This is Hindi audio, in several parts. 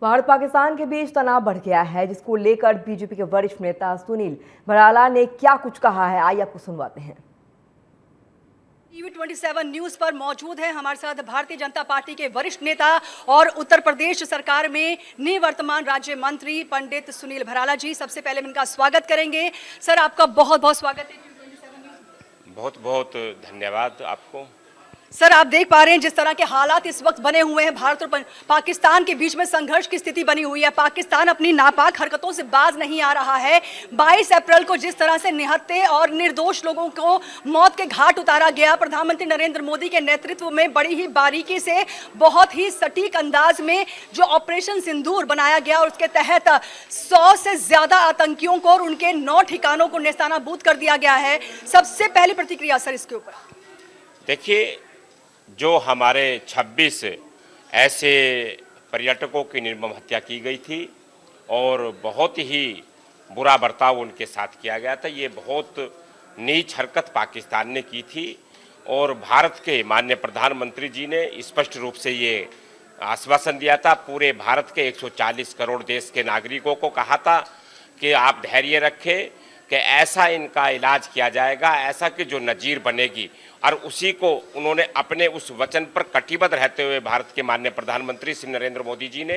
भारत पाकिस्तान के बीच तनाव बढ़ गया है, जिसको लेकर बीजेपी के वरिष्ठ नेता सुनील भराला ने क्या कुछ कहा है, आइए आपको सुनवाते हैं। टीवी 27 न्यूज पर मौजूद है हमारे साथ भारतीय जनता पार्टी के वरिष्ठ नेता और उत्तर प्रदेश सरकार में निवर्तमान राज्य मंत्री पंडित सुनील भराला जी। सबसे पहले हम इनका स्वागत करेंगे। सर, आपका बहुत बहुत स्वागत है टीवी 27 न्यूज। बहुत बहुत धन्यवाद आपको। सर, आप देख पा रहे हैं जिस तरह के हालात इस वक्त बने हुए हैं, भारत और पाकिस्तान के बीच में संघर्ष की स्थिति बनी हुई है। पाकिस्तान अपनी नापाक हरकतों से बाज नहीं आ रहा है। 22 अप्रैल को जिस तरह से निहत्थे और निर्दोष लोगों को मौत के घाट उतारा गया, प्रधानमंत्री नरेंद्र मोदी के नेतृत्व में बड़ी ही बारीकी से, बहुत ही सटीक अंदाज में जो ऑपरेशन सिंदूर बनाया गया और उसके तहत 100 से ज्यादा आतंकियों को और उनके 9 ठिकानों को नेस्तानाबूद कर दिया गया है। सबसे पहली प्रतिक्रिया सर इसके ऊपर। देखिए, जो हमारे 26 ऐसे पर्यटकों की निर्मम हत्या की गई थी और बहुत ही बुरा बर्ताव उनके साथ किया गया था, ये बहुत नीच हरकत पाकिस्तान ने की थी। और भारत के माननीय प्रधानमंत्री जी ने स्पष्ट रूप से ये आश्वासन दिया था, पूरे भारत के 140 करोड़ देश के नागरिकों को कहा था कि आप धैर्य रखें कि ऐसा इनका इलाज किया जाएगा, ऐसा कि जो नजीर बनेगी। और उसी को उन्होंने अपने उस वचन पर कटिबद्ध रहते हुए भारत के माननीय प्रधानमंत्री श्री नरेंद्र मोदी जी ने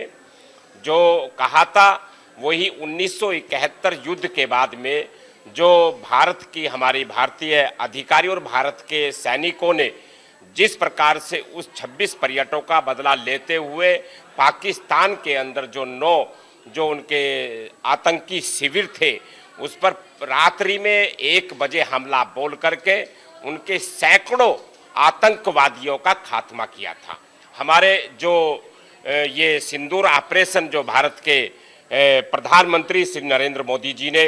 जो कहा था, वही 1971 युद्ध के बाद में जो भारत की हमारी भारतीय अधिकारी और भारत के सैनिकों ने जिस प्रकार से उस 26 पर्यटकों का बदला लेते हुए पाकिस्तान के अंदर जो उनके आतंकी शिविर थे, उस पर रात्रि में 1 बजे हमला बोल करके उनके सैकड़ों आतंकवादियों का खात्मा किया था। हमारे जो ये सिंदूर ऑपरेशन जो भारत के प्रधानमंत्री श्री नरेंद्र मोदी जी ने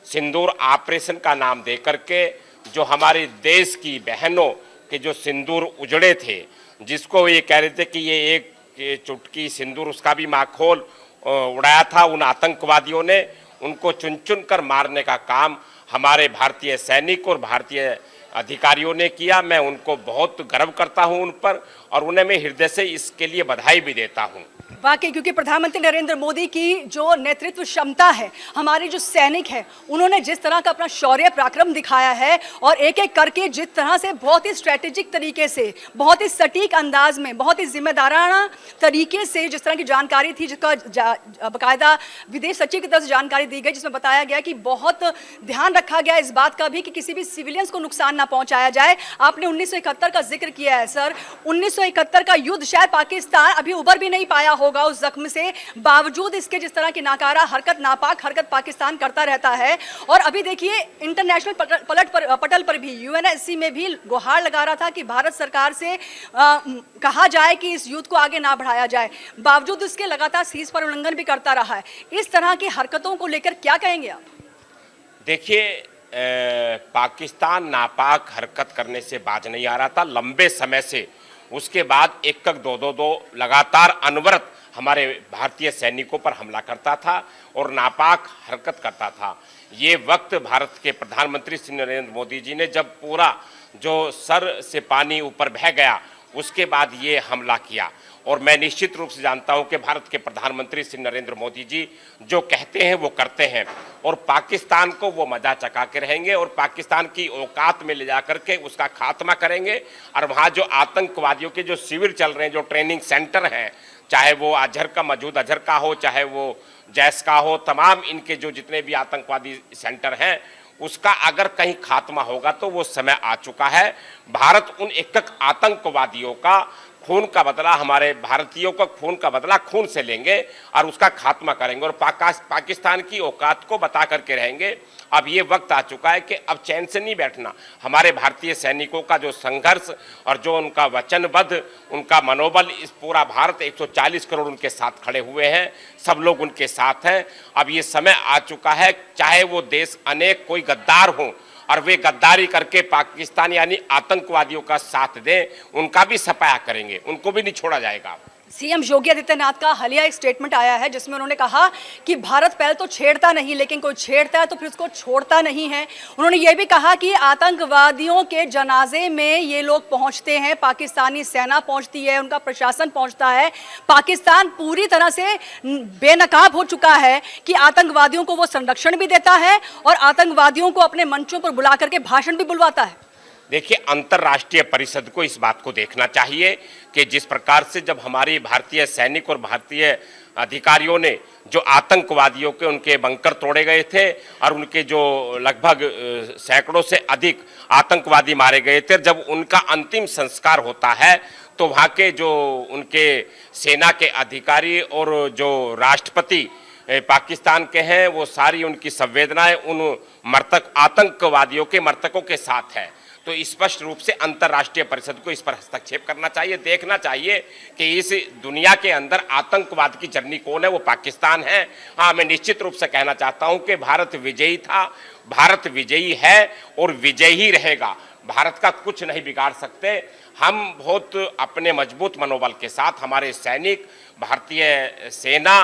सिंदूर ऑपरेशन का नाम दे करके जो हमारे देश की बहनों के जो सिंदूर उजड़े थे, जिसको ये कह रहे थे कि ये एक चुटकी सिंदूर, उसका भी माखोल उड़ाया था उन आतंकवादियों ने, उनको चुन चुन कर मारने का काम हमारे भारतीय सैनिक और भारतीय अधिकारियों ने किया। मैं उनको बहुत गर्व करता हूं उन पर और उन्हें मैं हृदय से इसके लिए बधाई भी देता हूं। वाकई, क्योंकि प्रधानमंत्री नरेंद्र मोदी की जो नेतृत्व क्षमता है, हमारे जो सैनिक हैं, उन्होंने जिस तरह का अपना शौर्य पराक्रम दिखाया है और एक एक करके जिस तरह से बहुत ही स्ट्रेटेजिक तरीके से, बहुत ही सटीक अंदाज में, बहुत ही जिम्मेदाराना तरीके से जिस तरह की जानकारी थी, जिसका बाकायदा विदेश सचिव की तरफ से जानकारी दी गई, जिसमें बताया गया कि बहुत ध्यान रखा गया इस बात का भी कि किसी भी सिविलियंस को नुकसान ना पहुंचाया जाए। आपने 1971 का जिक्र किया है सर। 1971 का युद्ध शायद पाकिस्तान अभी उबर भी नहीं पाया होगा उस जख्म से, बावजूद इसके जिस तरह की नाकारा हरकत, नापाक हरकत पाकिस्तान करता रहता है। और अभी देखिए, इंटरनेशनल पटल पर भी, यूएनएससी में भी गुहार लगा रहा था कि भारत सरकार से कहा जाए कि इस युद्ध को आगे ना बढ़ाया जाए, बावजूद उसके लगातार सीज पर उल्लंघन भी करता रहा है। इस तरह की हरकतों को लेकर क्या कहेंगे आप? देखिए, पाकिस्तान नापाक हरकत करने से बाज नहीं आ रहा था लंबे समय से। उसके बाद एक दो लगातार अनवरत हमारे भारतीय सैनिकों पर हमला करता था और नापाक हरकत करता था। ये वक्त भारत के प्रधानमंत्री श्री नरेंद्र मोदी जी ने जब पूरा जो सर से पानी ऊपर बह गया, उसके बाद ये हमला किया। और मैं निश्चित रूप से जानता हूं कि भारत के प्रधानमंत्री श्री नरेंद्र मोदी जी जो कहते हैं वो करते हैं और पाकिस्तान को वो मजा चका के रहेंगे और पाकिस्तान की औकात में ले जा करके उसका खात्मा करेंगे। और वहाँ जो आतंकवादियों के जो शिविर चल रहे हैं, जो ट्रेनिंग सेंटर हैं, चाहे वो अजहर का हो, चाहे वो जैश का हो, तमाम इनके जो जितने भी आतंकवादी सेंटर हैं, उसका अगर कहीं खात्मा होगा तो वो समय आ चुका है। भारत उन एक आतंकवादियों का खून का बदला, हमारे भारतीयों का खून का बदला खून से लेंगे और उसका खात्मा करेंगे और पाकिस्तान की औकात को बता करके रहेंगे। अब ये वक्त आ चुका है कि अब चैन से नहीं बैठना। हमारे भारतीय सैनिकों का जो संघर्ष और जो उनका वचनबद्ध, उनका मनोबल, इस पूरा भारत 140 करोड़ उनके साथ खड़े हुए हैं, सब लोग उनके साथ हैं। अब ये समय आ चुका है, चाहे वो देश अनेक कोई गद्दार हों और वे गद्दारी करके पाकिस्तान यानी आतंकवादियों का साथ दें, उनका भी सफाया करेंगे, उनको भी नहीं छोड़ा जाएगा। सीएम योगी आदित्यनाथ का हालिया एक स्टेटमेंट आया है जिसमें उन्होंने कहा कि भारत पहले तो छेड़ता नहीं, लेकिन कोई छेड़ता है तो फिर उसको छोड़ता नहीं है। उन्होंने ये भी कहा कि आतंकवादियों के जनाजे में ये लोग पहुंचते हैं, पाकिस्तानी सेना पहुंचती है, उनका प्रशासन पहुंचता है। पाकिस्तान पूरी तरह से बेनकाब हो चुका है कि आतंकवादियों को वो संरक्षण भी देता है और आतंकवादियों को अपने मंचों पर बुला करके भाषण भी बुलवाता है। देखिए, अंतर्राष्ट्रीय परिषद को इस बात को देखना चाहिए कि जिस प्रकार से जब हमारी भारतीय सैनिक और भारतीय अधिकारियों ने जो आतंकवादियों के उनके बंकर तोड़े गए थे और उनके जो लगभग सैकड़ों से अधिक आतंकवादी मारे गए थे, जब उनका अंतिम संस्कार होता है तो वहाँ के जो उनके सेना के अधिकारी और जो राष्ट्रपति पाकिस्तान के हैं, वो सारी उनकी संवेदनाएं उन मृतक आतंकवादियों के मृतकों के साथ है। तो स्पष्ट रूप से अंतर्राष्ट्रीय परिषद को इस पर हस्तक्षेप करना चाहिए, देखना चाहिए कि इस दुनिया के अंदर आतंकवाद की जर्नी कौन है, वो पाकिस्तान है। हाँ, मैं निश्चित रूप से कहना चाहता हूं कि भारत विजयी था, भारत विजयी है और विजयी ही रहेगा। भारत का कुछ नहीं बिगाड़ सकते। हम बहुत अपने मजबूत मनोबल के साथ, हमारे सैनिक, भारतीय सेना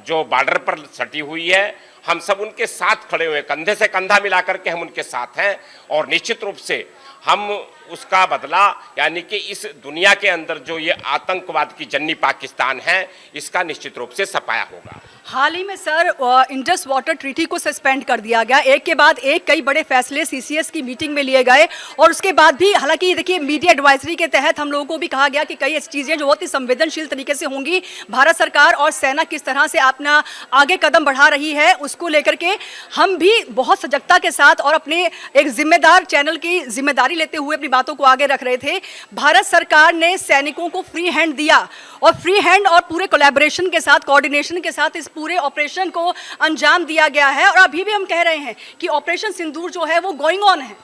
जो बॉर्डर पर सटी हुई है, हम सब उनके साथ खड़े हुए, कंधे से कंधा मिलाकर के हम उनके साथ हैं और निश्चित रूप से हम उसका बदला, यानी कि इस दुनिया के अंदर जो ये आतंकवाद की जन्नी पाकिस्तान है, इसका निश्चित रूप से सफाया होगा। हाल ही में सर इंडस वाटर ट्रीटी को सस्पेंड कर दिया गया, एक के बाद एक कई बड़े फैसले सीसीएस की मीटिंग में लिए गए और उसके बाद भी, हालांकि देखिए मीडिया एडवाइजरी के तहत हम लोगों को भी कहा गया कि कई ऐसी चीज़ें जो बहुत ही संवेदनशील तरीके से होंगी। भारत सरकार और सेना किस तरह से अपना आगे कदम बढ़ा रही है उसको लेकर के हम भी बहुत सजगता के साथ और अपने एक जिम्मेदार चैनल की जिम्मेदारी लेते हुए अपनी बातों को आगे रख रहे थे। भारत सरकार ने सैनिकों को फ्री हैंड दिया और फ्री हैंड और पूरे कोलैबोरेशन के साथ, कोऑर्डिनेशन के साथ इस पूरे ऑपरेशन को अंजाम दिया गया है और अभी भी हम कह रहे हैं कि ऑपरेशन सिंदूर जो है वो गोइंग ऑन है।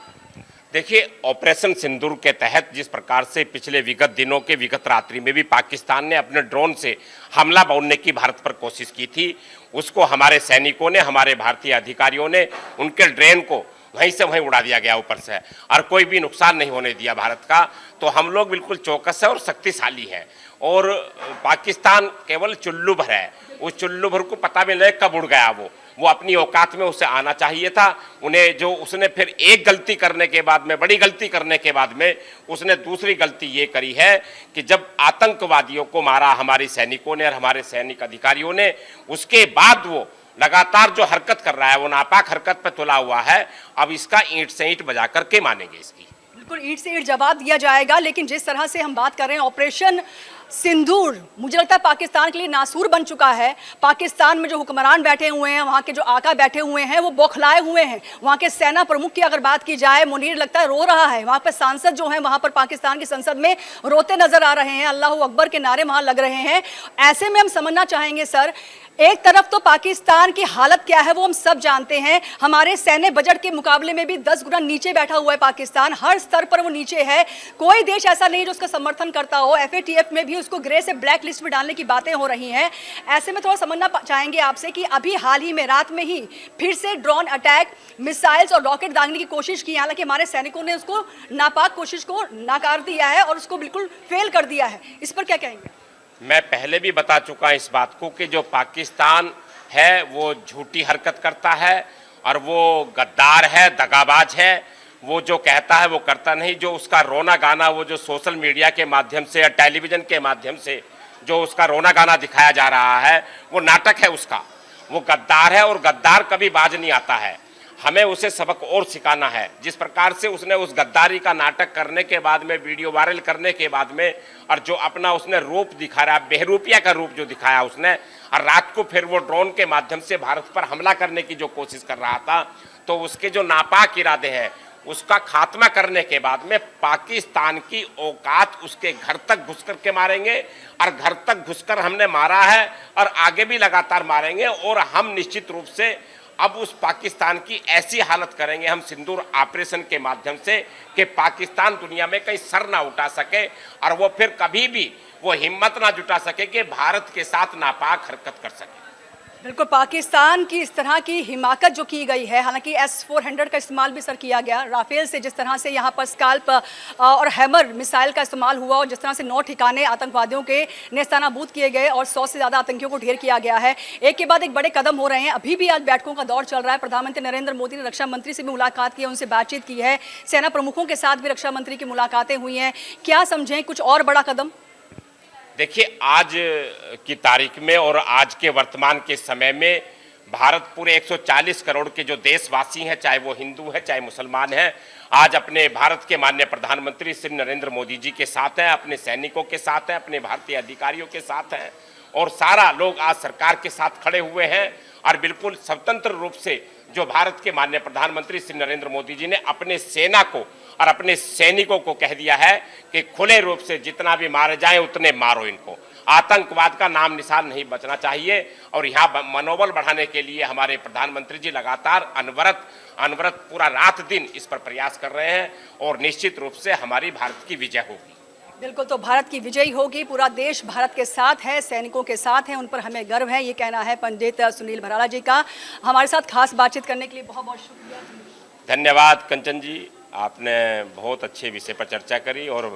देखिए, ऑपरेशन सिंदूर के तहत जिस प्रकार से पिछले विगत दिनों के विगत रात्रि में भी पाकिस्तान ने अपने ड्रोन से हमला बोलने की भारत पर कोशिश की थी, उसको हमारे सैनिकों ने, हमारे भारतीय अधिकारियों ने उनके ड्रोन को वहीं से वहीं उड़ा दिया गया ऊपर से और कोई भी नुकसान नहीं होने दिया भारत का। तो हम लोग बिल्कुल चौकस है और शक्तिशाली है और पाकिस्तान केवल चुल्लू भर है। उस चुल्लू भर को पता भी नहीं कब उड़ गया वो अपनी औकात में उसे आना चाहिए था। उन्हें जो उसने फिर एक गलती करने के बाद में, बड़ी गलती करने के बाद में उसने दूसरी गलती ये करी है कि जब आतंकवादियों को मारा हमारे सैनिकों ने और हमारे सैनिक अधिकारियों ने, उसके बाद वो लगातार जो हरकत कर रहा है वो नापाक हरकत पे तुला हुआ है। अब इसका ईंट से ईंट बजा करके मानेंगे इसकी। बिल्कुल ईंट से ईंट जवाब दिया जाएगा। लेकिन जिस तरह से हम बात कर रहे हैं ऑपरेशन सिंदूर, मुझे लगता है पाकिस्तान के लिए नासूर बन चुका है। पाकिस्तान में जो हुक्मरान बैठे हुए हैं, वहाँ के जो आका बैठे हुए हैं, वो बौखलाए हुए हैं। वहाँ के सेना प्रमुख की अगर बात की जाए, मुनीर लगता है रो रहा है। वहाँ पर सांसद जो हैं, वहाँ पर पाकिस्तान की संसद में रोते नजर आ रहे हैं, अल्लाह अकबर के नारे वहाँ लग रहे हैं। ऐसे में हम समझना चाहेंगे सर, एक तरफ तो पाकिस्तान की हालत क्या है वो हम सब जानते हैं। हमारे सैन्य बजट के मुकाबले में भी 10 गुना नीचे बैठा हुआ है पाकिस्तान, हर स्तर पर वो नीचे है। कोई देश ऐसा नहीं जो उसका समर्थन करता हो। FATF में भी उसको ग्रे से ब्लैक लिस्ट में डालने की बातें हो रही हैं। ऐसे में थोड़ा समझना चाहेंगे आपसे कि अभी हाल ही में रात में ही फिर से ड्रोन अटैक, मिसाइल्स और रॉकेट दागने की कोशिश की। हालांकि हमारे सैनिकों ने उसको नापाक कोशिश को नकार दिया है और उसको बिल्कुल फेल कर दिया है। इस पर क्या कहेंगे? मैं पहले भी बता चुका इस बात को कि जो पाकिस्तान है वो झूठी हरकत करता है और वो गद्दार है, दगाबाज है। वो जो कहता है वो करता नहीं। जो उसका रोना गाना, वो जो सोशल मीडिया के माध्यम से या टेलीविज़न के माध्यम से जो उसका रोना गाना दिखाया जा रहा है, वो नाटक है उसका। वो गद्दार है और गद्दार कभी बाज नहीं आता है। हमें उसे सबक और सिखाना है। जिस प्रकार से उसने उस गद्दारी का नाटक करने के बाद में, वीडियो वायरल करने के बाद में, और जो अपना उसने रूप दिखा रहा, बेहरूपिया का रूप जो दिखाया उसने, और रात को फिर वो ड्रोन के माध्यम से भारत पर हमला करने की जो कोशिश कर रहा था, तो उसके जो नापाक इरादे हैं उसका खात्मा करने के बाद में पाकिस्तान की औकात उसके घर तक घुस कर के मारेंगे और घर तक घुसकर हमने मारा है और आगे भी लगातार मारेंगे। और हम निश्चित रूप से अब उस पाकिस्तान की ऐसी हालत करेंगे हम सिंदूर ऑपरेशन के माध्यम से कि पाकिस्तान दुनिया में कहीं सर ना उठा सके और वो फिर कभी भी वो हिम्मत ना जुटा सके कि भारत के साथ नापाक हरकत कर सके। बिल्कुल, पाकिस्तान की इस तरह की हिमाकत जो की गई है, हालांकि S-400 का इस्तेमाल भी सर किया गया, राफेल से जिस तरह से यहाँ पर स्काल्प और हैमर मिसाइल का इस्तेमाल हुआ और जिस तरह से 9 ठिकाने आतंकवादियों के नेस्तनाबूद किए गए और 100 से ज़्यादा आतंकियों को ढेर किया गया है, एक के बाद एक बड़े कदम हो रहे हैं। अभी भी आज बैठकों का दौर चल रहा है। प्रधानमंत्री नरेंद्र मोदी ने रक्षा मंत्री से भी मुलाकात की है, उनसे बातचीत की है, सेना प्रमुखों के साथ भी रक्षा मंत्री की मुलाकातें हुई हैं। क्या समझें कुछ और बड़ा कदम? देखिए, आज की तारीख में और आज के वर्तमान के समय में भारत पूरे 140 करोड़ के जो देशवासी हैं, चाहे वो हिंदू हैं चाहे मुसलमान हैं, आज अपने भारत के माननीय प्रधानमंत्री श्री नरेंद्र मोदी जी के साथ हैं, अपने सैनिकों के साथ हैं, अपने भारतीय अधिकारियों के साथ हैं और सारा लोग आज सरकार के साथ खड़े हुए हैं। और बिल्कुल स्वतंत्र रूप से जो भारत के माननीय प्रधानमंत्री श्री नरेंद्र मोदी जी ने अपने सेना को और अपने सैनिकों को कह दिया है कि खुले रूप से जितना भी मारे जाए उतने मारो इनको, आतंकवाद का नाम निशान नहीं बचना चाहिए। और यहाँ मनोबल बढ़ाने के लिए हमारे प्रधानमंत्री जी लगातार अनवरत पूरा रात दिन इस पर प्रयास कर रहे हैं और निश्चित रूप से हमारी भारत की विजय होगी। बिल्कुल, तो भारत की विजयी होगी, पूरा देश भारत के साथ है, सैनिकों के साथ है, उन पर हमें गर्व है, ये कहना है पंडित सुनील भराला जी का। हमारे साथ खास बातचीत करने के लिए बहुत बहुत शुक्रिया। धन्यवाद कंचन जी, आपने बहुत अच्छे विषय पर चर्चा करी और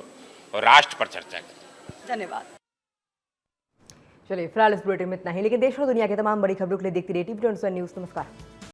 राष्ट्र पर चर्चा करी। धन्यवाद। चलिए, फिलहाल इस बुलेटिन में इतना ही, लेकिन देश और दुनिया के तमाम बड़ी खबरों के लिए देखते रहिए टीवी 27 न्यूज़। नमस्कार।